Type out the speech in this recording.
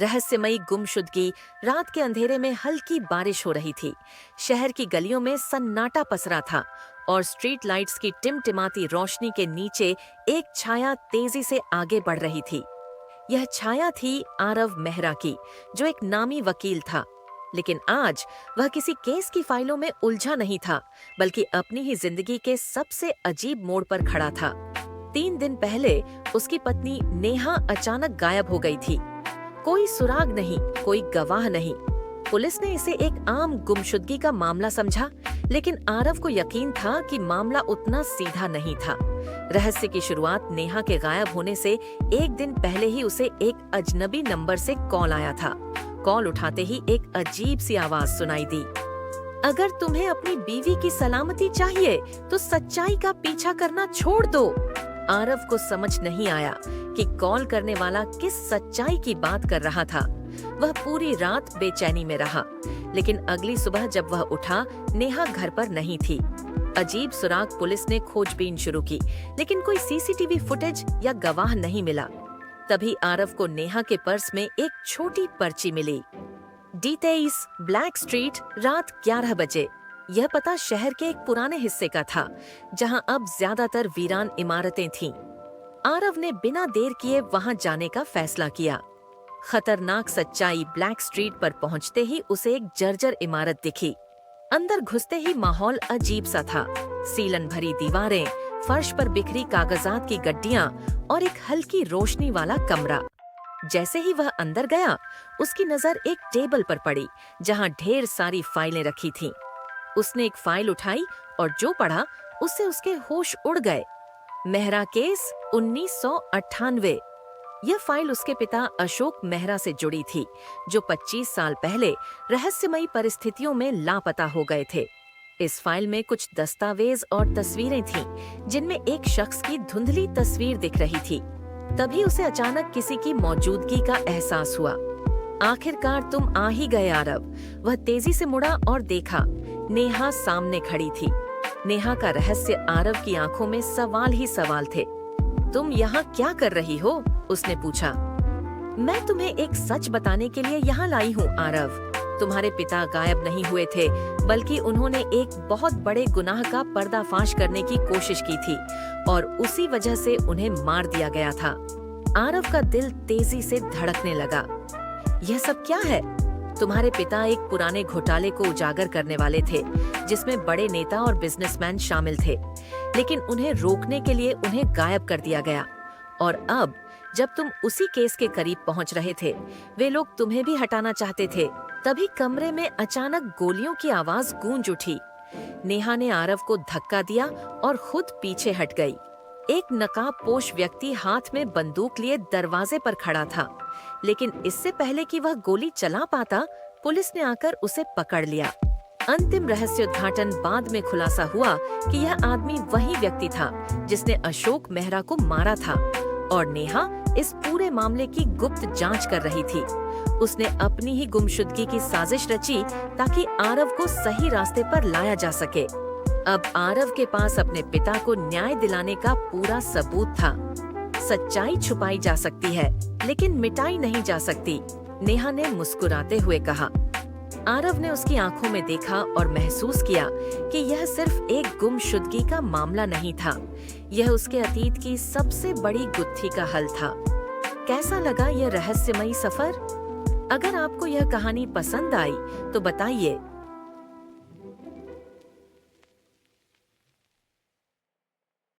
रहस्यमयी गुमशुदगी। रात के अंधेरे में हल्की बारिश हो रही थी। शहर की गलियों में सन्नाटा पसरा था और स्ट्रीट लाइट्स की टिमटिमाती रोशनी के नीचे एक छाया तेजी से आगे बढ़ रही थी। यह छाया थी आरव मेहरा की, जो एक नामी वकील था। लेकिन आज वह किसी केस की फाइलों में उलझा नहीं था, बल्कि अपनी ही जिंदगी के सबसे अजीब मोड़ पर खड़ा था। 3 दिन पहले उसकी पत्नी नेहा अचानक गायब हो गई थी। कोई सुराग नहीं, कोई गवाह नहीं। पुलिस ने इसे एक आम गुमशुदगी का मामला समझा, लेकिन आरव को यकीन था कि मामला उतना सीधा नहीं था। रहस्य की शुरुआत नेहा के गायब होने से एक दिन पहले ही उसे एक अजनबी नंबर से कॉल आया था। कॉल उठाते ही एक अजीब सी आवाज सुनाई दी। अगर तुम्हें अपनी बीवी की सलामती चाहिए तो सच्चाई का पीछा करना छोड़ दो। आरव को समझ नहीं आया कि कॉल करने वाला किस सच्चाई की बात कर रहा था। वह पूरी रात बेचैनी में रहा, लेकिन अगली सुबह जब वह उठा, नेहा घर पर नहीं थी। अजीब सुराग पुलिस ने खोजबीन शुरू की, लेकिन कोई सीसीटीवी फुटेज या गवाह नहीं मिला। तभी आरव को नेहा के पर्स में एक छोटी पर्ची मिली। D23 ब्लैक स्ट्रीट, रात 11 बजे। यह पता शहर के एक पुराने हिस्से का था, जहां अब ज्यादातर वीरान इमारतें थीं। आरव ने बिना देर किए वहां जाने का फैसला किया। खतरनाक सच्चाई। ब्लैक स्ट्रीट पर पहुंचते ही उसे एक जर्जर इमारत दिखी। अंदर घुसते ही माहौल अजीब सा था। सीलन भरी दीवारें, फर्श पर बिखरी कागजात की गड्डियां और एक हल्की रोशनी वाला कमरा। जैसे ही वह अंदर गया, उसकी नजर एक टेबल पर पड़ी, जहां ढेर सारी फाइलें रखी थीं। उसने एक फाइल उठाई और जो पढ़ा, उससे उसके होश उड़ गए। मेहरा केस 1998। यह फाइल उसके पिता अशोक मेहरा से जुड़ी थी, जो 25 साल पहले रहस्यमयी परिस्थितियों में लापता हो गए थे। इस फाइल में कुछ दस्तावेज और तस्वीरें थीं, जिनमें एक शख्स की धुंधली तस्वीर दिख रही थी। तभी उसे अचानक किसी की मौजूदगी का एहसास हुआ। आखिरकार तुम आ ही गए आरव। वह तेजी से मुड़ा और देखा, नेहा सामने खड़ी थी। नेहा का रहस्य आरव की आंखों में सवाल ही सवाल थे। तुम यहाँ क्या कर रही हो? उसने पूछा। मैं तुम्हें एक सच बताने के लिए यहाँ लाई हूँ आरव। तुम्हारे पिता गायब नहीं हुए थे, बल्कि उन्होंने एक बहुत बड़े गुनाह का पर्दाफाश करने की कोशिश की थी और उसी वजह से उन्हें मार दिया गया था। आरव का दिल तेजी से धड़कने लगा। यह सब क्या है? तुम्हारे पिता एक पुराने घोटाले को उजागर करने वाले थे, जिसमें बड़े नेता और बिजनेसमैन शामिल थे, लेकिन उन्हें रोकने के लिए उन्हें गायब कर दिया गया। और अब जब तुम उसी केस के करीब पहुंच रहे थे, वे लोग तुम्हें भी हटाना चाहते थे। तभी कमरे में अचानक गोलियों की आवाज गूंज उठी। नेहा ने आरव को धक्का दिया और खुद पीछे हट गई। एक नकाबपोश व्यक्ति हाथ में बंदूक लिए दरवाजे पर खड़ा था, लेकिन इससे पहले कि वह गोली चला पाता, पुलिस ने आकर उसे पकड़ लिया। अंतिम रहस्योद्घाटन बाद में खुलासा हुआ कि यह आदमी वही व्यक्ति था जिसने अशोक मेहरा को मारा था, और नेहा इस पूरे मामले की गुप्त जांच कर रही थी। उसने अपनी ही गुमशुदगी की साजिश रची ताकि आरव को सही रास्ते पर लाया जा सके। अब आरव के पास अपने पिता को न्याय दिलाने का पूरा सबूत था। सच्चाई छुपाई जा सकती है, लेकिन मिटाई नहीं जा सकती, नेहा ने मुस्कुराते हुए कहा। आरव ने उसकी आंखों में देखा और महसूस किया कि यह सिर्फ एक गुमशुदगी का मामला नहीं था, यह उसके अतीत की सबसे बड़ी गुत्थी का हल था। कैसा लगा यह रहस्यमयी सफर? अगर आपको यह कहानी पसंद आई तो बताइए।